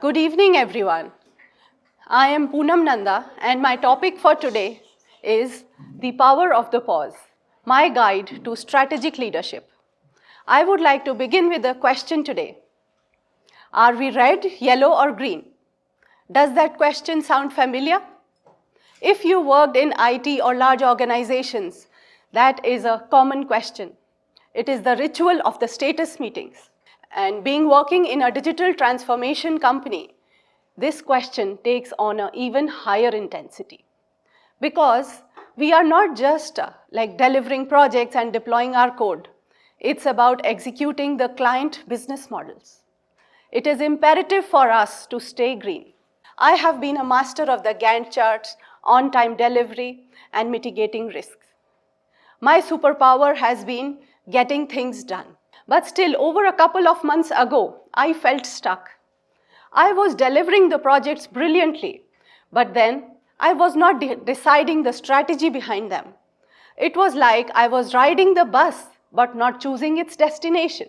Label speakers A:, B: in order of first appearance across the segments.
A: Good evening, everyone. I am Poonam Nanda, and my topic for today is the power of the pause, my guide to strategic leadership. I would like to begin with a question today. Are we red, yellow, or green? Does that question sound familiar? If you worked in IT or large organizations, that is a common question. It is the ritual of the status meetings. And working in a digital transformation company, this question takes on an even higher intensity. Because we are not just like delivering projects and deploying our code. It's about executing the client business models. It is imperative for us to stay green. I have been a master of the Gantt charts, on-time delivery, and mitigating risks. My superpower has been getting things done. But still, over a couple of months ago, I felt stuck. I was delivering the projects brilliantly, but then I was not deciding the strategy behind them. It was like I was riding the bus, but not choosing its destination.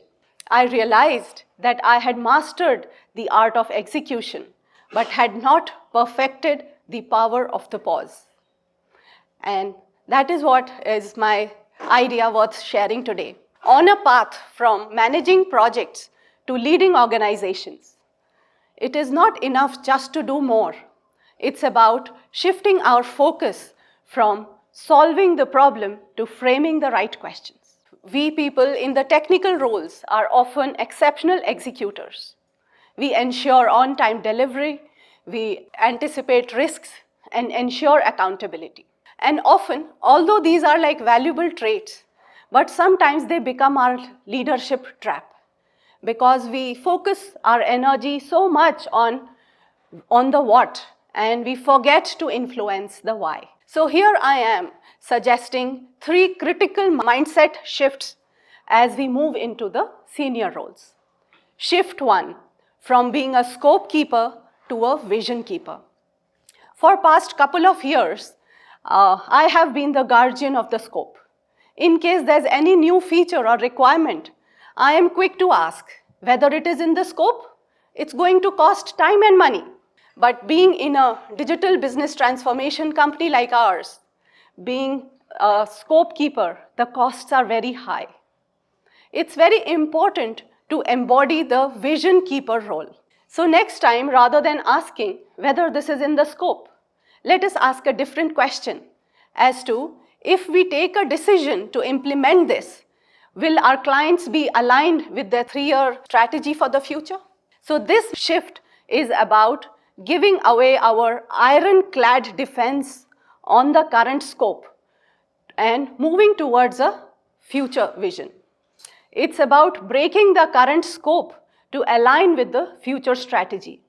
A: I realized that I had mastered the art of execution, but had not perfected the power of the pause. And that is what is my idea worth sharing today. On a path from managing projects to leading organizations, it is not enough just to do more. It's about shifting our focus from solving the problem to framing the right questions. We people in the technical roles are often exceptional executors. We ensure on-time delivery, we anticipate risks, and ensure accountability. And often, although these are like valuable traits, but sometimes they become our leadership trap because we focus our energy so much on the what and we forget to influence the why. So here I am suggesting 3 critical mindset shifts as we move into the senior roles. Shift 1, from being a scope keeper to a vision keeper. For past couple of years, I have been the guardian of the scope. In case there's any new feature or requirement, I am quick to ask whether it is in the scope. It's going to cost time and money. But being in a digital business transformation company like ours, being a scope keeper, the costs are very high. It's very important to embody the vision keeper role. So next time, rather than asking whether this is in the scope, let us ask a different question as to if we take a decision to implement this, will our clients be aligned with their 3-year strategy for the future? So this shift is about giving away our ironclad defense on the current scope and moving towards a future vision. It's about breaking the current scope to align with the future strategy.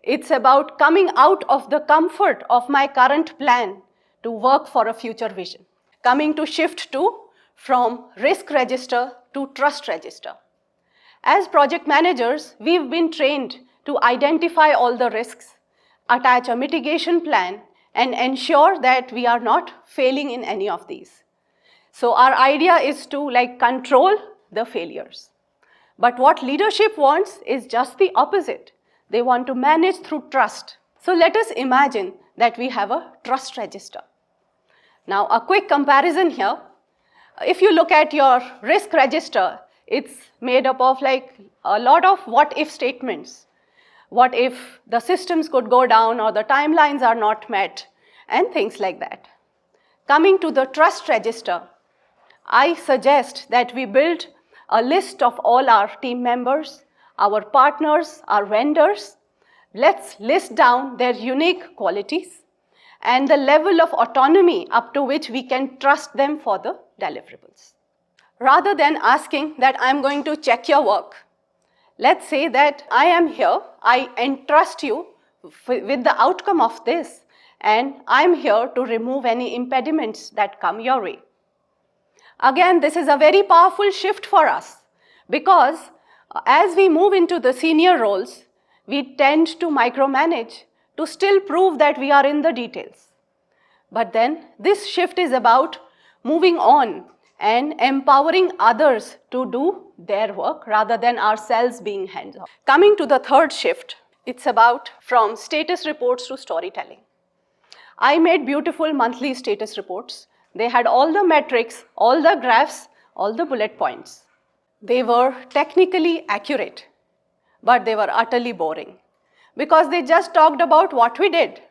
A: It's about coming out of the comfort of my current plan to work for a future vision. Coming to shift 2, from risk register to trust register. As project managers, we've been trained to identify all the risks, attach a mitigation plan, and ensure that we are not failing in any of these. So our idea is to control the failures. But what leadership wants is just the opposite. They want to manage through trust. So let us imagine that we have a trust register. Now, a quick comparison here. If you look at your risk register, it's made up of a lot of what-if statements. What if the systems could go down or the timelines are not met and things like that. Coming to the trust register, I suggest that we build a list of all our team members, our partners, our vendors. Let's list down their unique qualities and the level of autonomy up to which we can trust them for the deliverables. Rather than asking that I'm going to check your work, let's say that I am here, I entrust you with the outcome of this, and I'm here to remove any impediments that come your way. Again, this is a very powerful shift for us because as we move into the senior roles, we tend to micromanage to still prove that we are in the details. But then this shift is about moving on and empowering others to do their work rather than ourselves being hands-on. Coming to the third shift, It's about from status reports to storytelling. I made beautiful monthly status reports. They had all the metrics, all the graphs, all the bullet points. They were technically accurate, but they were utterly boring because they just talked about what we did.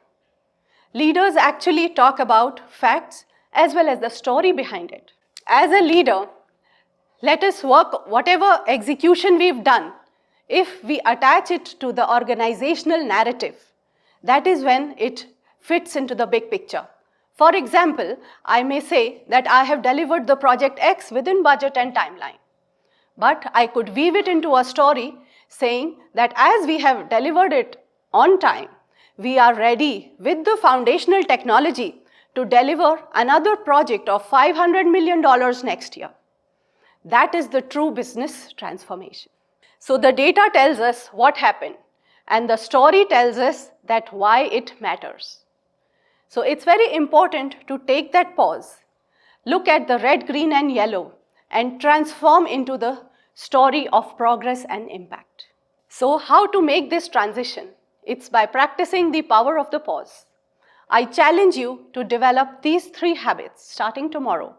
A: Leaders actually talk about facts as well as the story behind it. As a leader, let us work whatever execution we've done. If we attach it to the organizational narrative, that is when it fits into the big picture. For example, I may say that I have delivered the project X within budget and timeline. But I could weave it into a story saying that as we have delivered it on time, we are ready with the foundational technology to deliver another project of $500 million next year. That is the true business transformation. So the data tells us what happened, and the story tells us that why it matters. So it's very important to take that pause, look at the red, green, and yellow, and transform into the story of progress and impact. So how to make this transition? It's by practicing the power of the pause. I challenge you to develop these 3 habits starting tomorrow.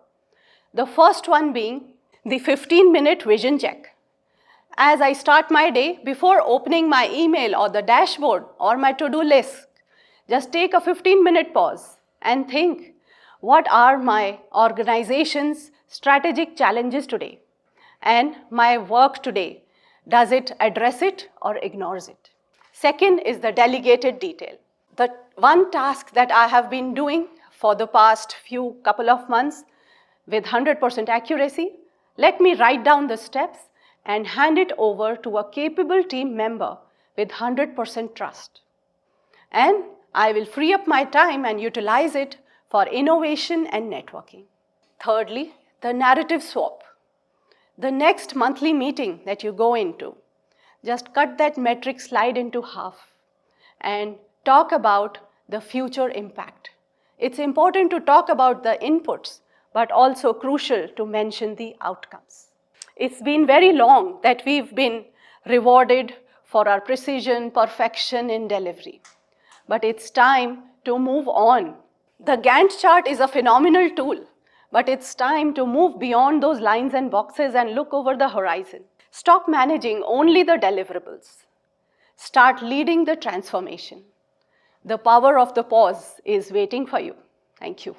A: The first one being the 15-minute vision check. As I start my day, before opening my email or the dashboard or my to-do list, just take a 15-minute pause and think, what are my organization's strategic challenges today? And my work today, does it address it or ignores it? Second is the delegated detail. The one task that I have been doing for the past couple of months with 100% accuracy, let me write down the steps and hand it over to a capable team member with 100% trust. And I will free up my time and utilize it for innovation and networking. Thirdly, the narrative swap. The next monthly meeting that you go into, just cut that metric slide into half and talk about the future impact. It's important to talk about the inputs, but also crucial to mention the outcomes. It's been very long that we've been rewarded for our precision, perfection in delivery. But it's time to move on. The Gantt chart is a phenomenal tool, but it's time to move beyond those lines and boxes and look over the horizon. Stop managing only the deliverables. Start leading the transformation. The power of the pause is waiting for you. Thank you.